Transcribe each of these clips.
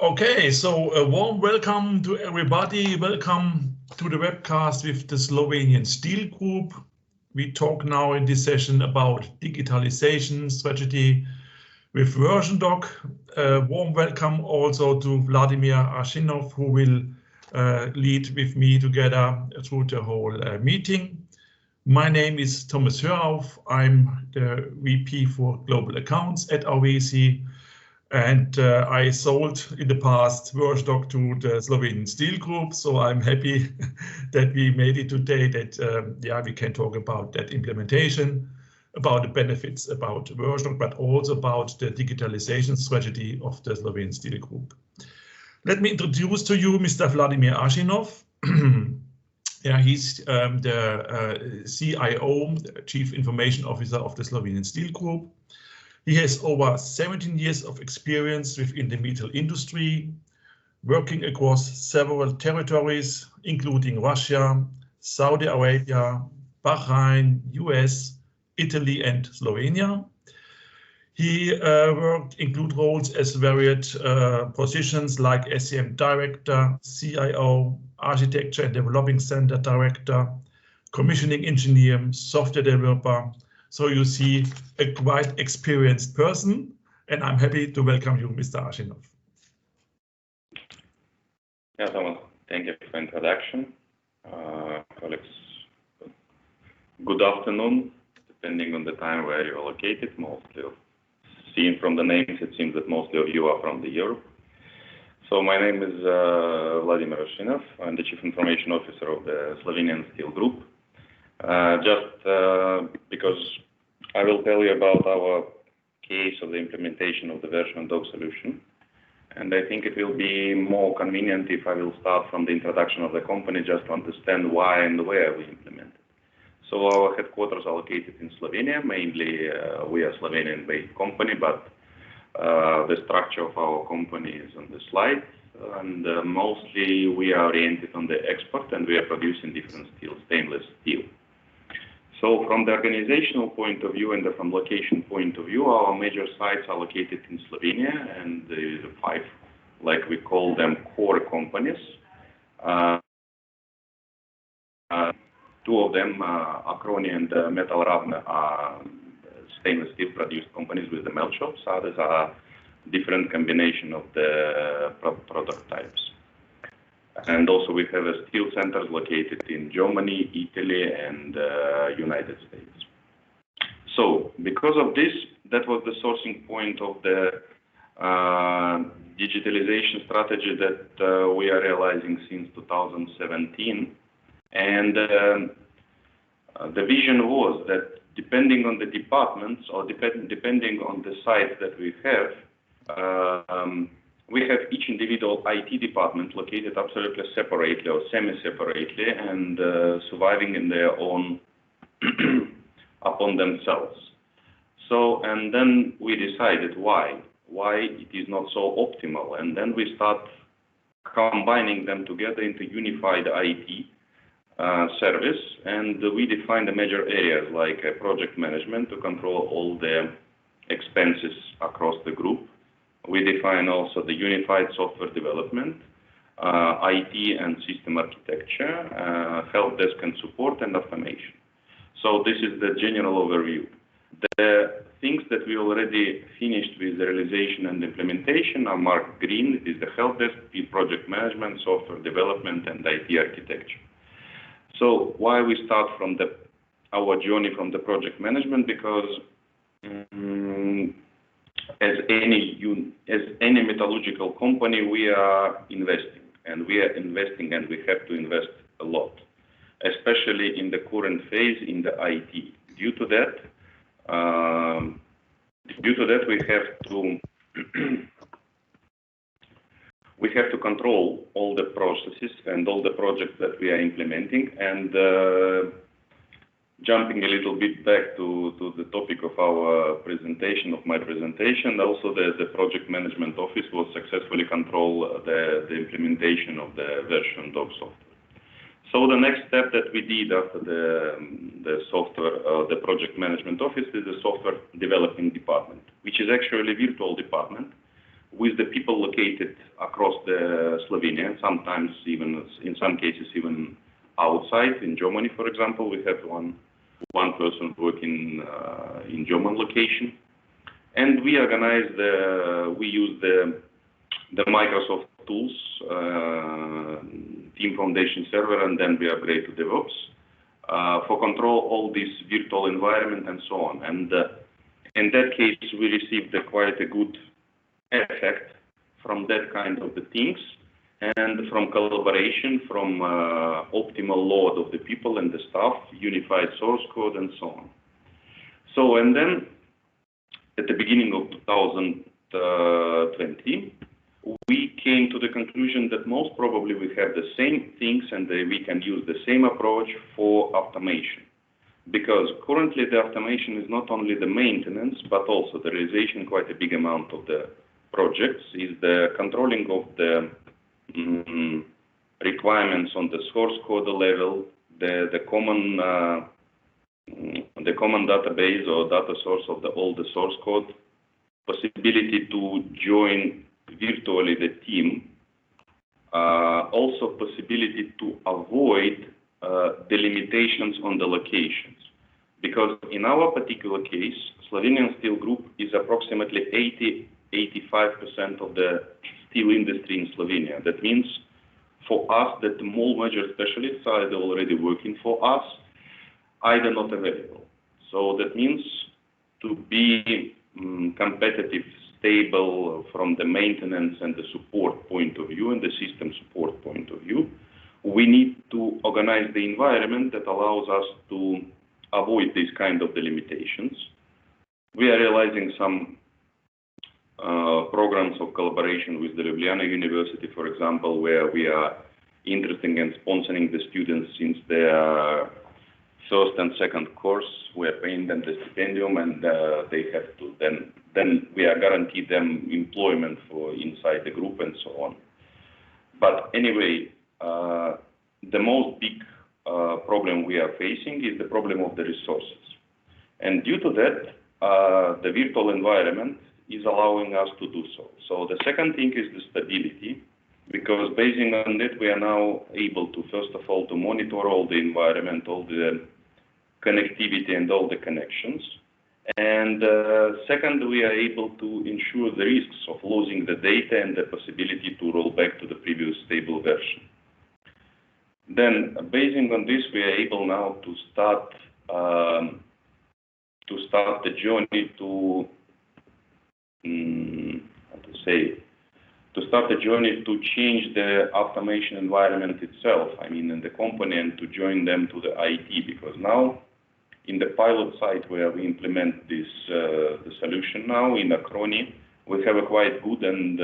Okay, so a warm welcome to everybody. Welcome to the webcast with the Slovenian Steel Group. We talk now in this session about digitalization strategy with versiondog. Warm welcome also to Vladimir Ashinov, who will lead with me together through the whole meeting. My name is Thomas Hörauf. I'm the VP for Global Accounts at AWESI. And I sold in the past versiondog to the Slovenian Steel Group, so I'm happy that we made it today. That we can talk about that implementation, about the benefits about versiondog, but also about the digitalization strategy of the Slovenian Steel Group. Let me introduce to you Mr. Vladimir Ashinov. He's the CIO, Chief Information Officer of the Slovenian Steel Group. He has over 17 years of experience within the metal industry, working across several territories, including Russia, Saudi Arabia, Bahrain, US, Italy, and Slovenia. He include roles as varied positions like SCM Director, CIO, Architecture and Developing Center Director, Commissioning Engineer, Software Developer. So you see a quite experienced person, and I'm happy to welcome you, Mr. Ashinov. Yeah, Thomas, thank you for the introduction. Colleagues, good afternoon, depending on the time where you are located. Mostly, seen from the names, it seems that mostly of you are from the Europe. So my name is Vladimir Ashinov. I'm the Chief Information Officer of the Slovenian Steel Group. Because I will tell you about our case of the implementation of the versiondog solution. And I think it will be more convenient if I will start from the introduction of the company just to understand why and where we implement it. So our headquarters are located in Slovenia. Mainly we are a Slovenian-based company, but the structure of our company is on the slide. And mostly we are oriented on the export, and we are producing different steel, stainless steel. So from the organizational point of view and from location point of view, our major sites are located in Slovenia, and the 5, like we call them, core companies. 2 of them, Acroni and Metal Ravne, are stainless steel produced companies with the melt shops. Others are different combination of the product types. And also we have a steel centers located in Germany, Italy, and United States. So because of this, that was the sourcing point of the digitalization strategy that we are realizing since 2017. And the vision was that depending on the departments or depending on the sites that we have each individual IT department located absolutely separately or semi-separately and surviving in their own upon themselves. So, and then we decided why it is not so optimal, and then we start combining them together into unified IT service, and we define the major areas like project management to control all the expenses across the group. We define also the unified software development, IT and system architecture, help desk and support, and automation. So this is the general overview. The things that we already finished with the realization and implementation are marked green. It is the help desk, project management, software development, and IT architecture. So why we start from our journey from the project management? Because as any metallurgical company, we are investing, and we have to invest a lot, especially in the current phase in the IT. Due to that, we have to control all the processes and all the projects that we are implementing. And jumping a little bit back to the topic of our presentation, of my presentation, also the project management office will successfully control the implementation of the versiondog software. So the next step that we did after the software, the project management office, is the software developing department, which is actually a virtual department with the people located across the Slovenia, sometimes even in some cases even outside. In Germany, for example, we have one person working in German location, and we use the Microsoft tools, Team Foundation Server, and then we upgrade to DevOps for control all this virtual environment and so on. And in that case, we received quite a good effect from that kind of the things, and from collaboration, from optimal load of the people and the staff, unified source code, and so on. So, and then at the beginning of 2020, we came to the conclusion that most probably we have the same things and we can use the same approach for automation. Because currently the automation is not only the maintenance, but also the realization, quite a big amount of the projects, is the controlling of the requirements on the source code level, the common database or data source of all the source code, possibility to join virtually the team, also possibility to avoid the limitations on the locations. Because in our particular case, Slovenian Steel Group is approximately 80–85% of the steel industry in Slovenia. That means for us that the more major specialists are already working for us, either not available. So that means to be competitive, stable from the maintenance and the support point of view and the system support point of view, we need to organize the environment that allows us to avoid these kind of the limitations. We are realizing some programs of collaboration with the Ljubljana University, for example, where we are interested in sponsoring the students since their first and second course. We are paying them the stipendium, and they have to then we are guaranteed them employment for inside the group and so on. But anyway, the most big problem we are facing is the problem of the resources, and due to that, the virtual environment is allowing us to do so. So the second thing is the stability, because based on that we are now able to, first of all, to monitor all the environment, all the connectivity and all the connections. And second, we are able to ensure the risks of losing the data and the possibility to roll back to the previous stable version. Then, based on this, we are able now to start the journey to to change the automation environment itself. I mean, in the company, and to join them to the IT, because now in the pilot site where we implement this the solution now in Akroni, we have a quite good and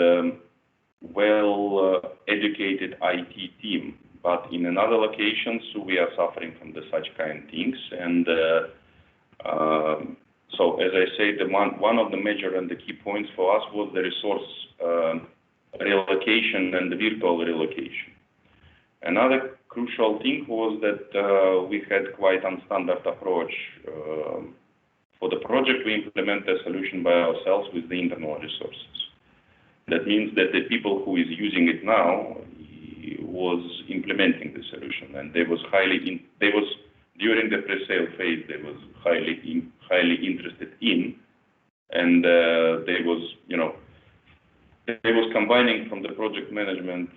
well educated IT team. But in another locations, we are suffering from such kind of things. And so, as I said, one of the major and the key points for us was the resource relocation and the virtual relocation. Another crucial thing was that we had quite unstandard approach. For the project, we implement the solution by ourselves with the internal resources. That means that the people who is using it now was implementing the solution, and during the pre-sale phase, they was highly interested in, and they was combining from the project management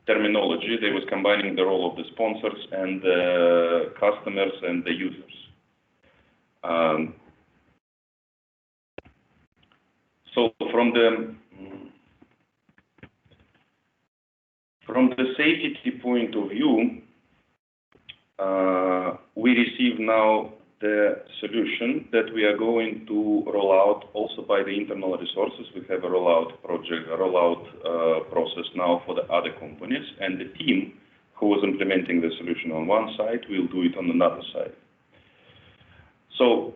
terminology. They was combining the role of the sponsors and the customers and the users. So from the safety point of view, we receive now the solution that we are going to roll out also by the internal resources. We have a rollout process now for the other companies, and the team who was implementing the solution on one side will do it on another side. So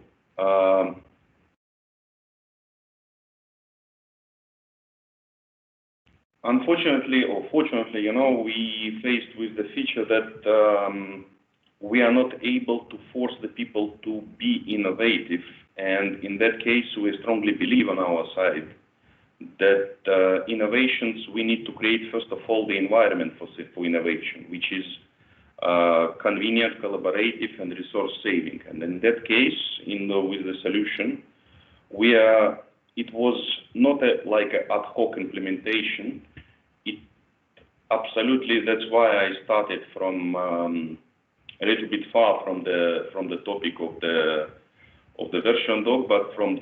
unfortunately or fortunately, we faced with the feature that we are not able to force the people to be innovative. And in that case, we strongly believe on our side that innovations, we need to create first of all the environment for innovation, which is convenient, collaborative, and resource saving. And in that case, with the solution, it was not like an ad hoc implementation. Absolutely, that's why I started from a little bit far from the topic of the versiondog, but from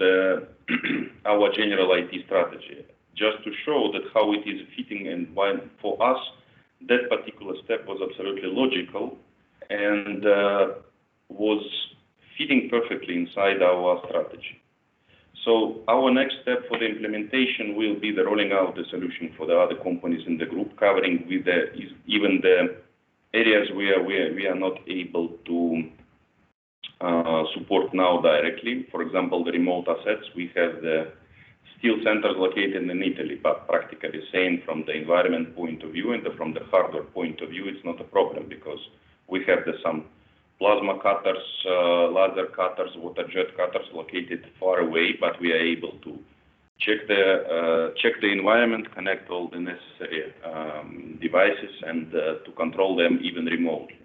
our general IT strategy, just to show that how it is fitting, and why for us that particular step was absolutely logical and was fitting perfectly inside our strategy. So our next step for the implementation will be the rolling out the solution for the other companies in the group, covering with even the areas where we are not able to support now directly. For example, the remote assets. We have the steel centers located in Italy, but practically same from the environment point of view, and from the hardware point of view, it's not a problem because we have some plasma cutters, laser cutters, water jet cutters located far away, but we are able to check the environment, connect all the necessary devices, and to control them even remotely.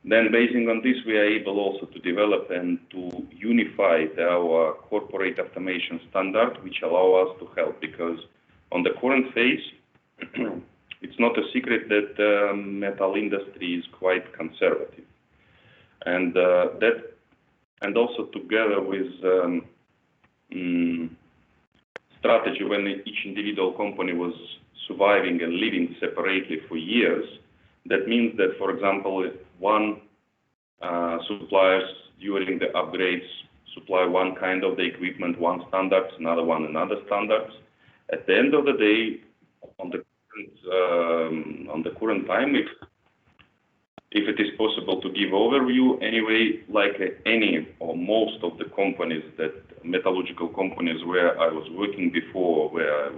Then, based on this, we are able also to develop and to unify our corporate automation standard, which allow us to help, because on the current phase, it's not a secret that the metal industry is quite conservative, and also together with strategy, when each individual company was surviving and living separately for years, that means that, for example, one suppliers during the upgrades supply one kind of the equipment, one standards, another one another standards. At the end of the day, on the current time, if it is possible to give overview, anyway, like any or most of the companies, that metallurgical companies where I was working before, where I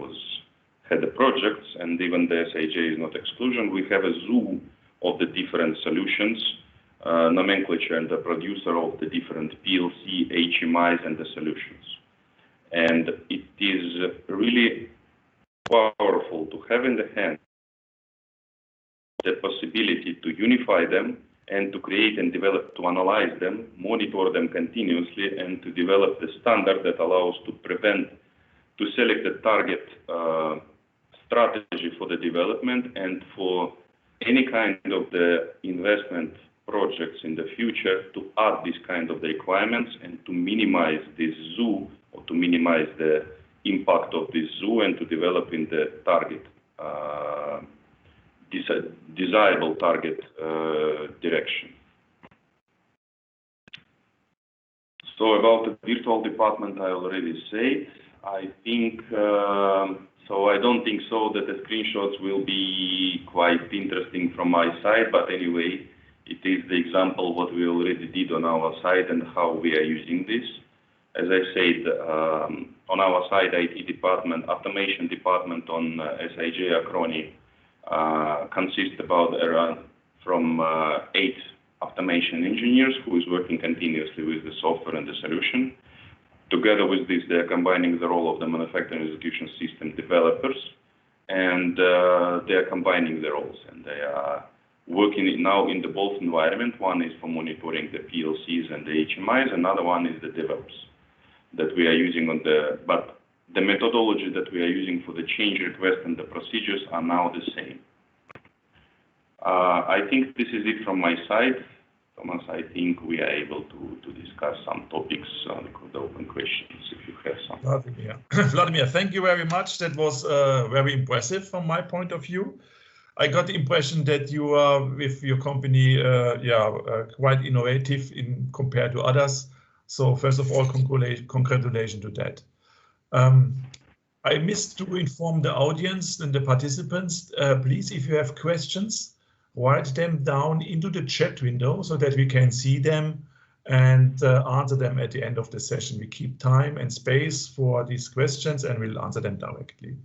had the projects, and even the SIJ is not exclusion, we have a zoo of the different solutions, nomenclature, and the producer of the different PLC, HMIs, and the solutions. And it is really powerful to have in the hand the possibility to unify them and to create and develop, to analyze them, monitor them continuously, and to develop the standard that allows to select the target strategy for the development, and for any kind of the investment projects in the future to add this kind of the requirements and to minimize this zoo, or to minimize the impact of this zoo, and to develop in the target, desirable target direction. So about the virtual department, I already said. I think so. I don't think so that the screenshots will be quite interesting from my side, but anyway, it is the example what we already did on our side and how we are using this. As I said, on our side, IT department, automation department on SIJ Acroni consists about around from 8 automation engineers who is working continuously with the software and the solution. Together with this, they are combining the role of the manufacturing execution system developers, and they are combining the roles, and they are working now in the both environment. One is for monitoring the PLCs and the HMIs, another one is the DevOps that we are using on but the methodology that we are using for the change request and the procedures are now the same. I think this is it from my side. Thomas, I think we are able to discuss some topics with open questions if you have some. Vladimir, thank you very much. That was very impressive from my point of view. I got the impression that you are with your company, quite innovative compared to others. So first of all, congratulations to that. I missed to inform the audience and the participants. Please, if you have questions, write them down into the chat window so that we can see them and answer them at the end of the session. We keep time and space for these questions and we'll answer them directly.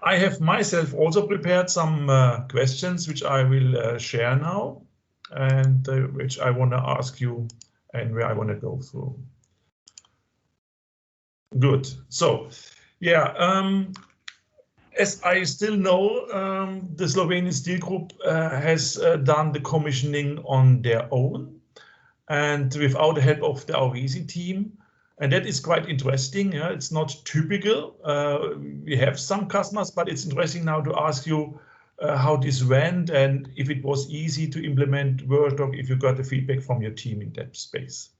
I have myself also prepared some questions which I will share now, and which I want to ask you and where I want to go through. Good. So Yeah, as I still know, the Slovenian Steel Group has done the commissioning on their own and without the help of the Audit team. And that is quite interesting. Yeah? It's not typical. We have some customers, but it's interesting now to ask you how this went and if it was easy to implement versiondog, if you got the feedback from your team in that space.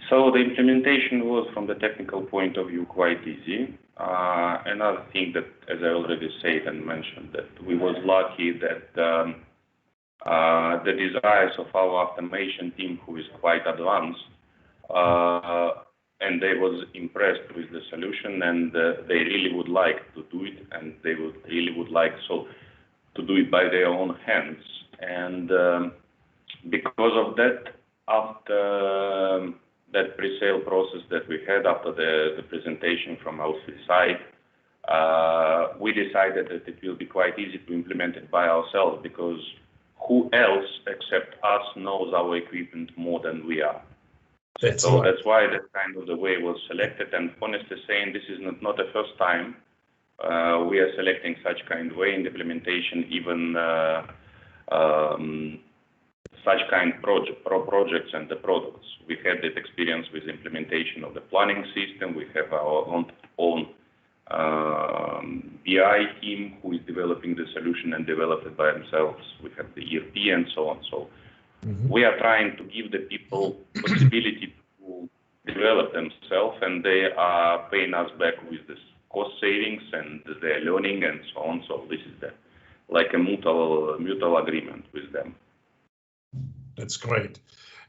So the implementation was, from the technical point of view, quite easy. Another thing that, as I already said and mentioned, that we was lucky that the desires of our automation team, who is quite advanced, and they was impressed with the solution, and they really would like to do it, and they really would like to do it by their own hands. And because of that, after that pre-sale process that we had, after the presentation from our side, we decided that it will be quite easy to implement it by ourselves, because who else except us knows our equipment more than we are. That's why that kind of the way was selected. And honestly saying, this is not the first time we are selecting such kind of way in the implementation, even such kind of projects and the products. We had that experience with implementation of the planning system. We have our own BI team who is developing the solution and develop it by themselves. We have the ERP and so on. So we are trying to give the people possibility to develop themselves, and they are paying us back with this cost savings and their learning and so on. So this is like a mutual agreement with them. That's great.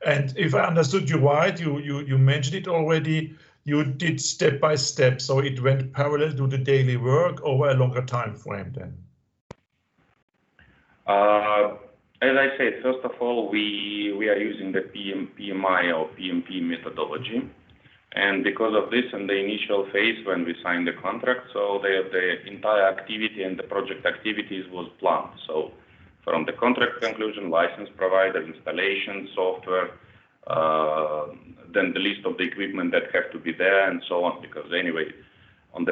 And if I understood you right, you mentioned it already, you did step by step, so it went parallel to the daily work over a longer time frame then? As I said, first of all, we are using the PMI or PMP methodology. And because of this, in the initial phase when we signed the contract, so the entire activity and the project activities was planned. So from the contract conclusion, license provider, installation, software, then the list of the equipment that have to be there and so on. Because anyway, on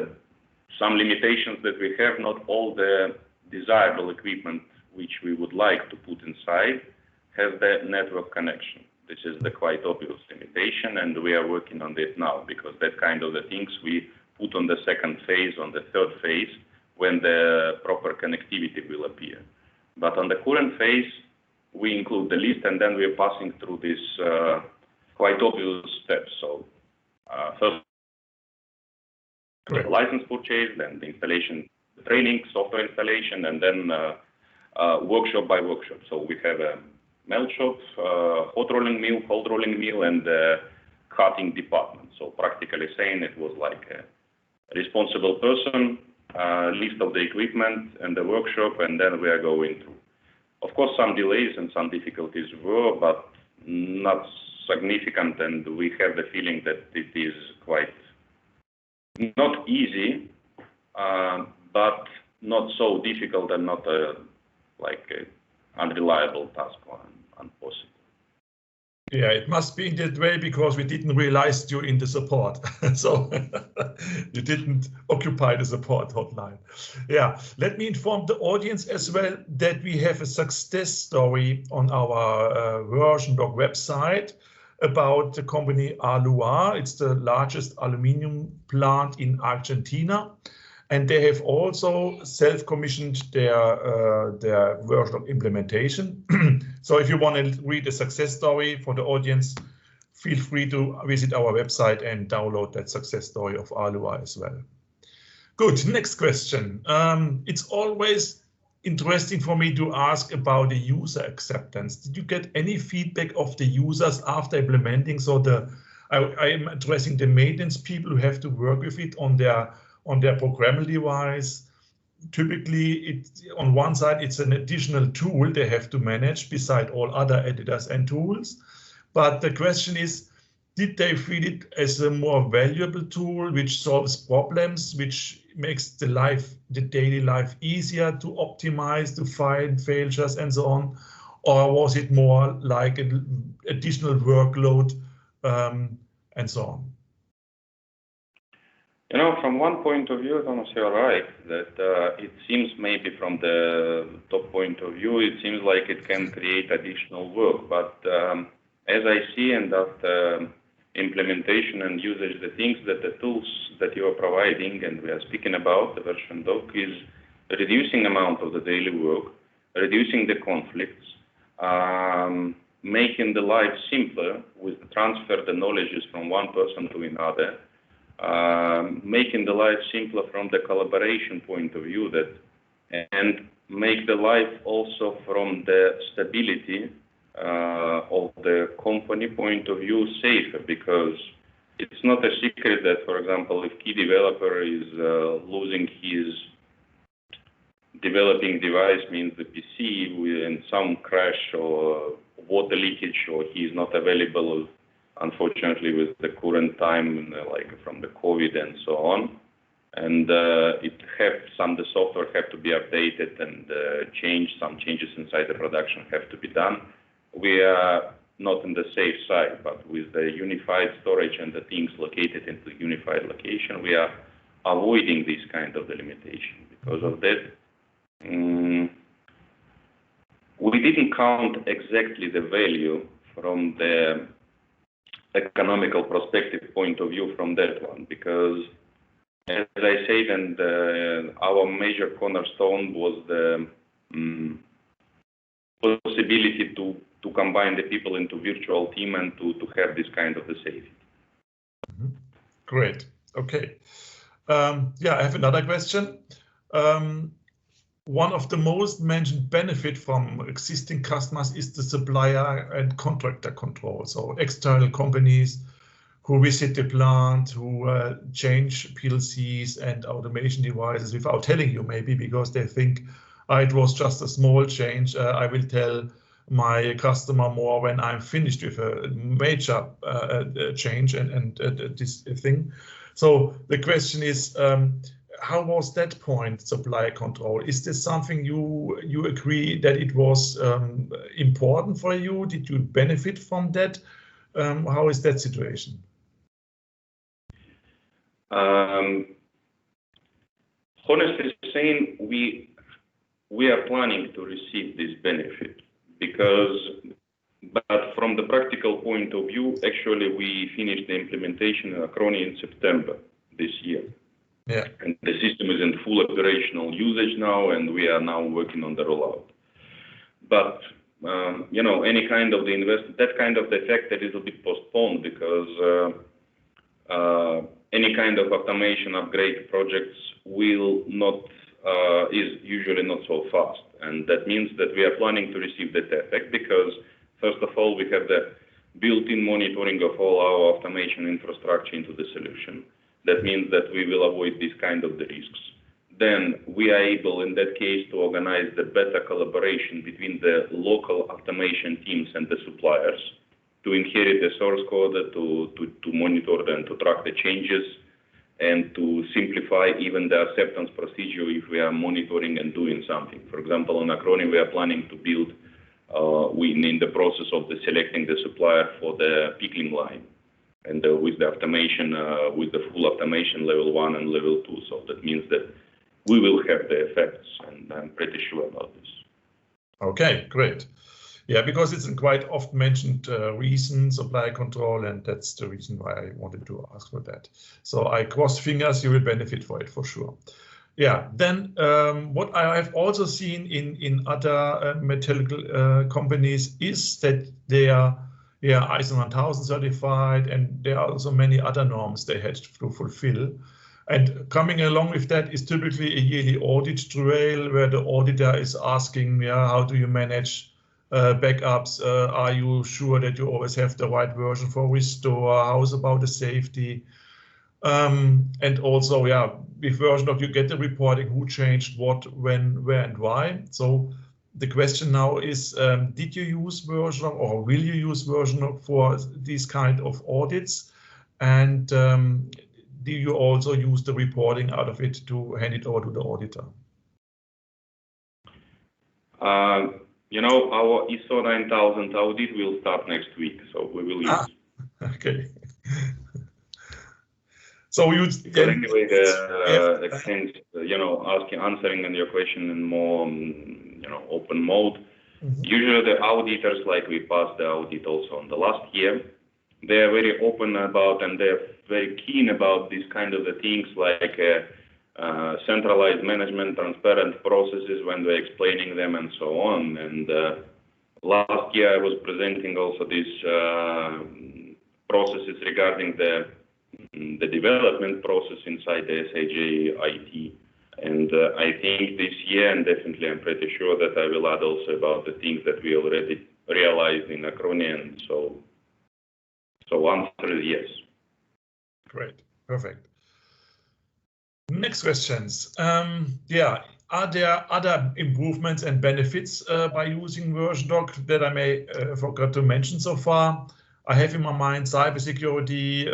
some limitations that we have, not all the desirable equipment which we would like to put inside has the network connection. This is the quite obvious limitation, and we are working on this now, because that kind of the things we put on the second phase, on the third phase, when the proper connectivity will appear. But on the current phase, we include the list, and then we are passing through this quite obvious steps. So first, the license purchase, then the installation, the training, software installation, and then workshop by workshop. So we have a melt shop, hot rolling mill, cold rolling mill, and cutting department. So practically saying, it was like a responsible person, list of the equipment and the workshop, and then we are going through. Of course, some delays and some difficulties were, but not significant, and we have the feeling that it is quite not easy, but not so difficult and not like an unreliable task or impossible. Yeah, it must be in that way, because we didn't realize you in the support. So you didn't occupy the support hotline. Yeah, let me inform the audience as well that we have a success story on our versiondog website about the company Alua. It's the largest aluminum plant in Argentina. And they have also self-commissioned their versiondog implementation. So if you want to read a success story for the audience, feel free to visit our website and download that success story of Alua as well. Good, next question. It's always interesting for me to ask about the user acceptance. Did you get any feedback of the users after implementing? So I am addressing the maintenance people who have to work with it on their programmable device. Typically, on one side, it's an additional tool they have to manage beside all other editors and tools. But the question is, did they feel it as a more valuable tool which solves problems, which makes the daily life easier to optimize, to find failures and so on? Or was it more like an additional workload and so on? From one point of view, Thomas, you're right, that it seems maybe from the top point of view, it seems like it can create additional work. But as I see and after implementation and usage, the things that the tools that you are providing and we are speaking about, the versiondog, is reducing amount of the daily work, reducing the conflicts, making the life simpler with the transfer the knowledges from one person to another, making the life simpler from the collaboration point of view, and make the life also from the stability of the company point of view safer, because it's not a secret that, for example, if key developer is losing his developing device, means the PC in some crash or water leakage, or he is not available, unfortunately, with the current time, like from the COVID and so on. And the software have to be updated and some changes inside the production have to be done. We are not in the safe side, but with the unified storage and the things located into unified location, we are avoiding this kind of the limitation. Because of that, we didn't count exactly the value from the economical perspective point of view from that one, because as I said, and our major cornerstone was the possibility to combine the people into virtual team and to have this kind of the safety. Great. Okay. Yeah, I have another question. One of the most mentioned benefit from existing customers is the supplier and contractor control. So external companies who visit the plant, who change PLCs and automation devices without telling you, maybe because they think it was just a small change. I will tell my customer more when I'm finished with a major change and this thing. So the question is, how was that point, supplier control? Is this something you agree that it was important for you? Did you benefit from that? How is that situation? Honestly saying, we are planning to receive this benefit but from the practical point of view, actually we finished the implementation in Acroni in September this year. Yeah. And the system is in full operational usage now, and we are now working on the rollout. But any kind of that kind of effect that is a bit postponed, because any kind of automation upgrade projects is usually not so fast, and that means that we are planning to receive that effect, because first of all we have the built-in monitoring of all our automation infrastructure into the solution. That means that we will avoid this kind of the risks. Then we are able, in that case, to organize the better collaboration between the local automation teams and the suppliers, to inherit the source code, to monitor and to track the changes, and to simplify even the acceptance procedure if we are monitoring and doing something. For example, in Acroni, we are planning to build, in the process of selecting the supplier for the pickling line, and with the automation, with the full automation level 1 and level 2. So that means that we will have the effects, and I'm pretty sure about this. Okay, great. Yeah, because it's a quite often mentioned reason, supply control, and that's the reason why I wanted to ask for that. So I cross fingers you will benefit for it for sure. Yeah, then what I have also seen in other mechanical companies is that they are ISO 1000 certified, and there are also many other norms they had to fulfill. And coming along with that is typically a yearly audit trail where the auditor is asking, how do you manage backups? Are you sure that you always have the right version for restore? How's about the safety? And also, with versiondog, you get the reporting who changed what, when, where, and why. So the question now is, did you use versiondog, or will you use versiondog for these kind of audits? And do you also use the reporting out of it to hand it over to the auditor? Our ISO 9000 audit will start next week, so we will use. Okay. So you anyway, things, answering on your question in more, open mode. Mm-hmm. Usually the auditors, like we passed the audit also on the last year, they are very open about and they're very keen about these kind of the things like centralized management, transparent processes when we're explaining them and so on. And last year I was presenting also these processes regarding the development process inside the SAJ IT. And I think this year, and definitely I'm pretty sure that I will add also about the things that we already realized in Acronia. And so answer is yes. Great, perfect. Next questions. Are there other improvements and benefits by using versiondog that I may forgot to mention so far? I have in my mind cybersecurity,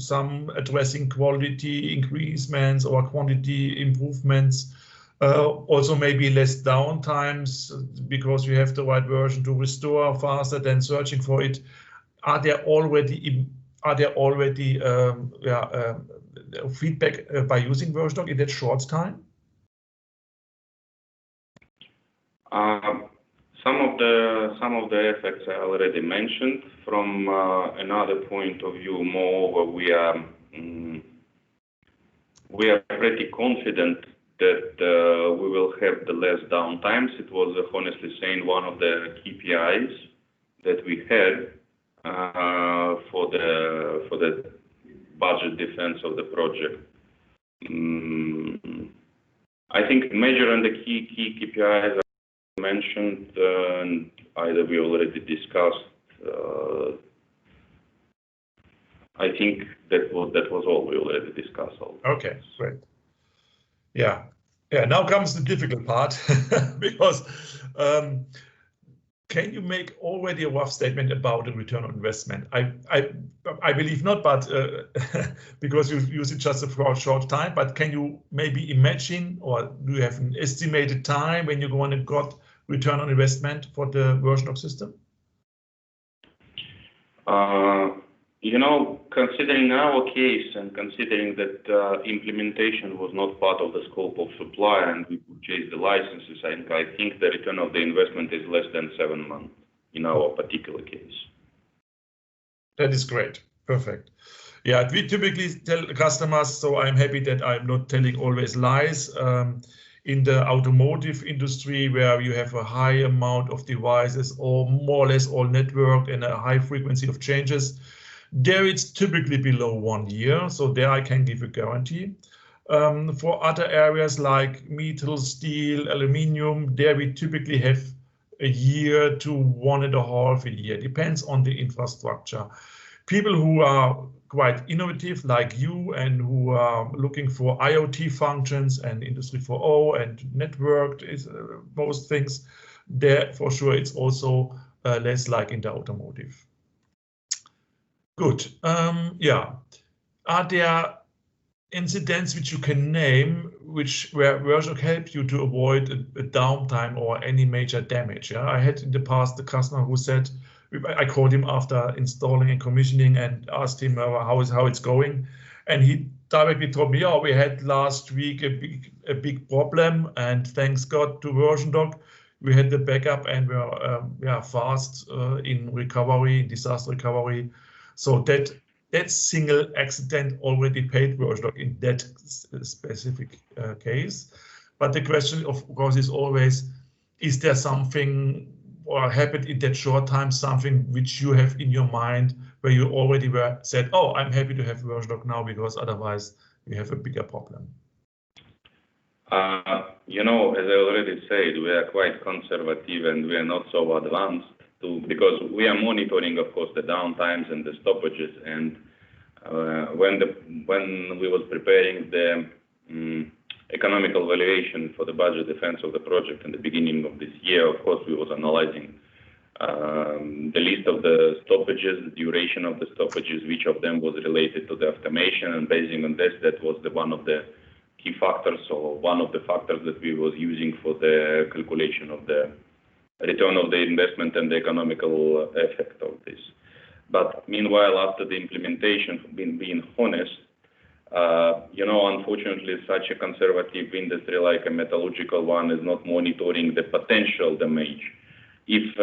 some addressing quality increasements or quantity improvements, also maybe less downtimes because you have the right version to restore faster than searching for it. Are there already feedback by using versiondog in that short time? Some of the effects I already mentioned. From another point of view, moreover, we are pretty confident that we will have the less downtimes. It was honestly saying one of the KPIs that we had for the budget defense of the project. I think major and the key KPIs I mentioned, and either we already discussed. I think that was all we already discussed. Okay, great. Yeah. Now comes the difficult part because can you make already a rough statement about the return on investment? I believe not, but because you use it just for a short time. But can you maybe imagine, or do you have an estimated time when you're going to get return on investment for the versiondog system? Considering our case and considering that implementation was not part of the scope of Supplier and we purchased the licenses, I think the return of the investment is less than 7 months in our particular case. That is great. Perfect. Yeah, we typically tell customers, so I'm happy that I'm not telling always lies. In the automotive industry, where you have a high amount of devices or more or less all networked and a high frequency of changes, there it's typically below 1 year. So there I can give a guarantee. For other areas like metal, steel, aluminium, there we typically have a year to 1.5 years. Depends on the infrastructure. People who are quite innovative like you and who are looking for IoT functions and Industry 4.0 and networked is most things, there for sure it's also less like in the automotive. Good. Are there incidents which you can name where versiondog helped you to avoid a downtime or any major damage? Yeah? I had in the past the customer who said, I called him after installing and commissioning and asked him how it's going, and he directly told me, "Oh, we had last week a big problem, and thanks God to versiondog, we had the backup and we are fast in recovery, disaster recovery." So that single accident already paid versiondog in that specific case. But the question, of course, is always: is there something or happened in that short time, something which you have in your mind where you already said, "Oh, I'm happy to have versiondog now because otherwise we have a bigger problem"? As I already said, we are quite conservative and we are not so advanced because we are monitoring, of course, the downtimes and the stoppages. And when we was preparing the economical valuation for the budget defense of the project in the beginning of this year, of course, we was analyzing the list of the stoppages, the duration of the stoppages, which of them was related to the automation, and basing on this, that was one of the key factors, or one of the factors that we was using for the calculation of the return of the investment and the economical effect of this. But meanwhile, after the implementation, being honest, Unfortunately, such a conservative industry like a metallurgical one is not monitoring the potential damage. If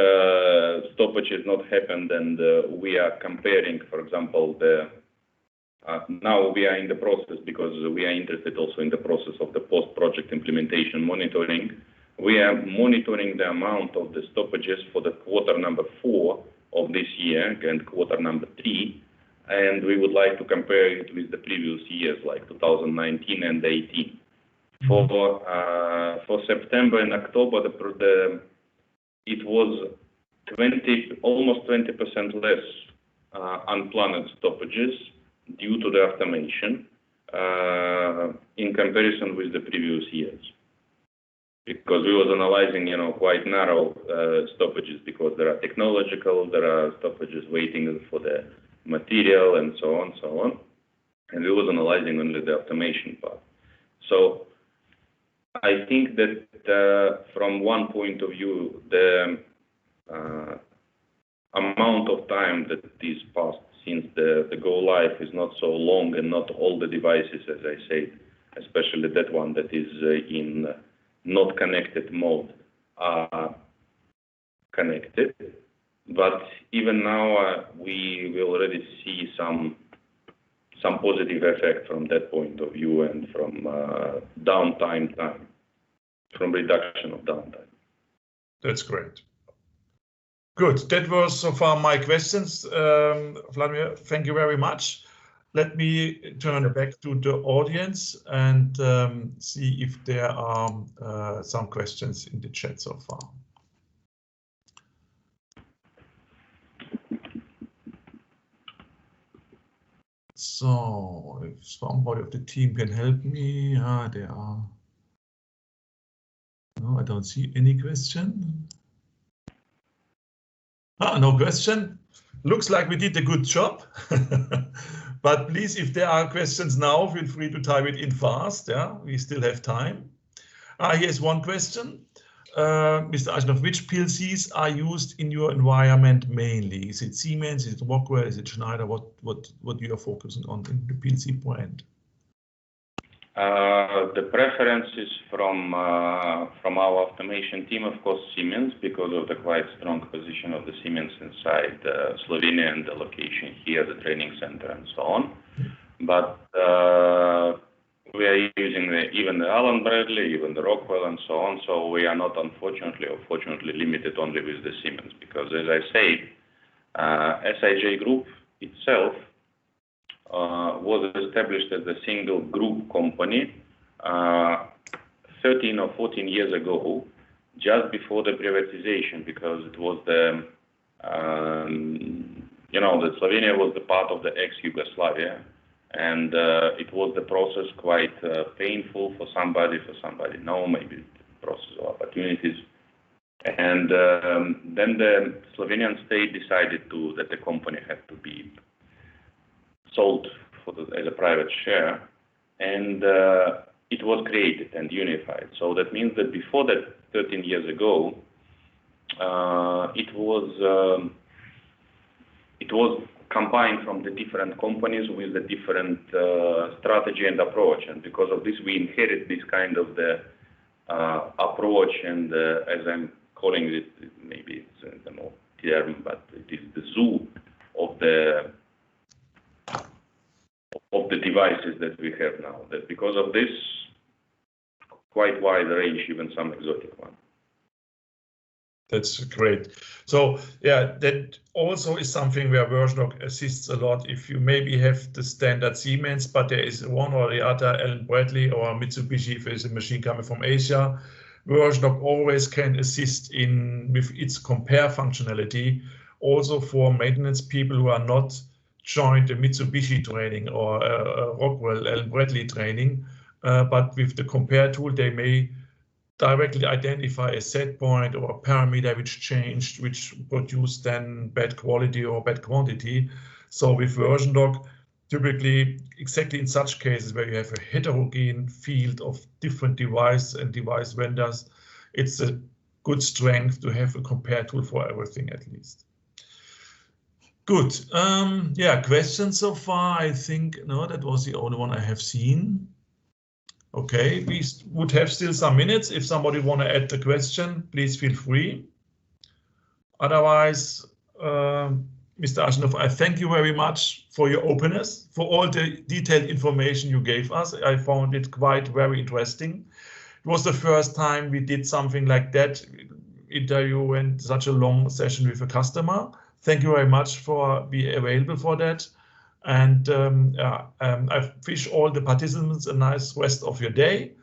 stoppage has not happened and we are comparing, for example, now we are in the process, because we are interested also in the process of the post-project implementation monitoring. We are monitoring the amount of the stoppages for the quarter number 4 of this year and quarter number 3. And we would like to compare it with the previous years, like 2019 and 18. For September and October, it was almost 20% less unplanned stoppages due to the automation in comparison with the previous years. Because we was analyzing, quite narrow stoppages, because there are technological, there are stoppages waiting for the material, and so on, and we was analyzing only the automation part. So I think that from one point of view, the amount of time that is passed since the go live is not so long, and not all the devices, as I said, especially that one that is in not connected mode, are connected. But even now, we will already see some positive effect from that point of view, and from downtime time, from reduction of downtime. That's great. Good. That was so far my questions. Vladimir, thank you very much. Let me turn it back to the audience and see if there are some questions in the chat so far. So if somebody of the team can help me, there are. No, I don't see any question. No question. Looks like we did a good job. But please, if there are questions now, feel free to type it in fast. Yeah, we still have time. Here's one question. Mr. Eichenhoff, which PLCs are used in your environment mainly? Is it Siemens, is it Rockwell, is it Schneider? What you are focusing on in the PLC brand? The preference is from our automation team, of course, Siemens, because of the quite strong position of the Siemens inside Slovenia and the location here, the training center, and so on. But we are using even the Allen Bradley, even the Rockwell, and so on. So we are not, unfortunately or fortunately, limited only with the Siemens, because, as I say, SIJ Group itself was established as a single group company 13 or 14 years ago, just before the privatization, because it was that Slovenia was the part of the ex-Yugoslavia, and it was the process quite painful for somebody. No, maybe the process of opportunities. And then the Slovenian state decided that the company had to be sold as a private share, and it was created and unified. So that means that before that, 13 years ago, it was combined from the different companies with a different strategy and approach. And because of this, we inherit this kind of the approach, and as I'm calling it, maybe it's a more term, but it is the zoo of the devices that we have now. That because of this, quite wide range, even some exotic one. That's great. So yeah, that also is something where versiondog assists a lot. If you maybe have the standard Siemens, but there is one or the other Allen Bradley or Mitsubishi, if there's a machine coming from Asia, versiondog always can assist with its compare functionality, also for maintenance people who are not joined the Mitsubishi training or Rockwell Allen Bradley training, but with the compare tool, they may directly identify a set point or a parameter which changed, which produced then bad quality or bad quantity. So with versiondog, typically exactly in such cases where you have a heterogeneous field of different devices and device vendors, it's a good strength to have a compare tool for everything at least. Good. Yeah, questions so far? I think, no, that was the only one I have seen. Okay, we would have still some minutes. If somebody want to add the question, please feel free. Otherwise, Mr. Ashnov, I thank you very much for your openness, for all the detailed information you gave us. I found it quite very interesting. It was the first time we did something like that, interview and such a long session with a customer. Thank you very much for being available for that. And I wish all the participants a nice rest of your day.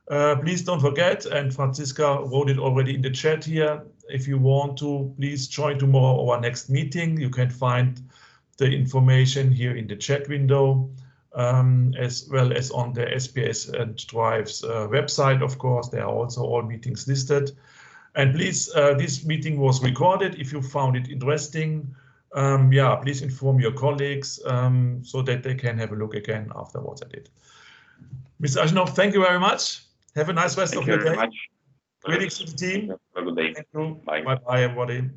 Please don't forget, and Franziska wrote it already in the chat here, if you want to, please join tomorrow our next meeting. You can find the information here in the chat window, as well as on the SPS and Drive's website, of course. There are also all meetings listed. And please, this meeting was recorded. If you found it interesting, yeah, please inform your colleagues so that they can have a look again afterwards at it. Mr. Ashnov, thank you very much. Have a nice rest of your day. Thank you very much. Greetings to the team. Have a good day. Thank you. Bye. Bye-bye, everybody.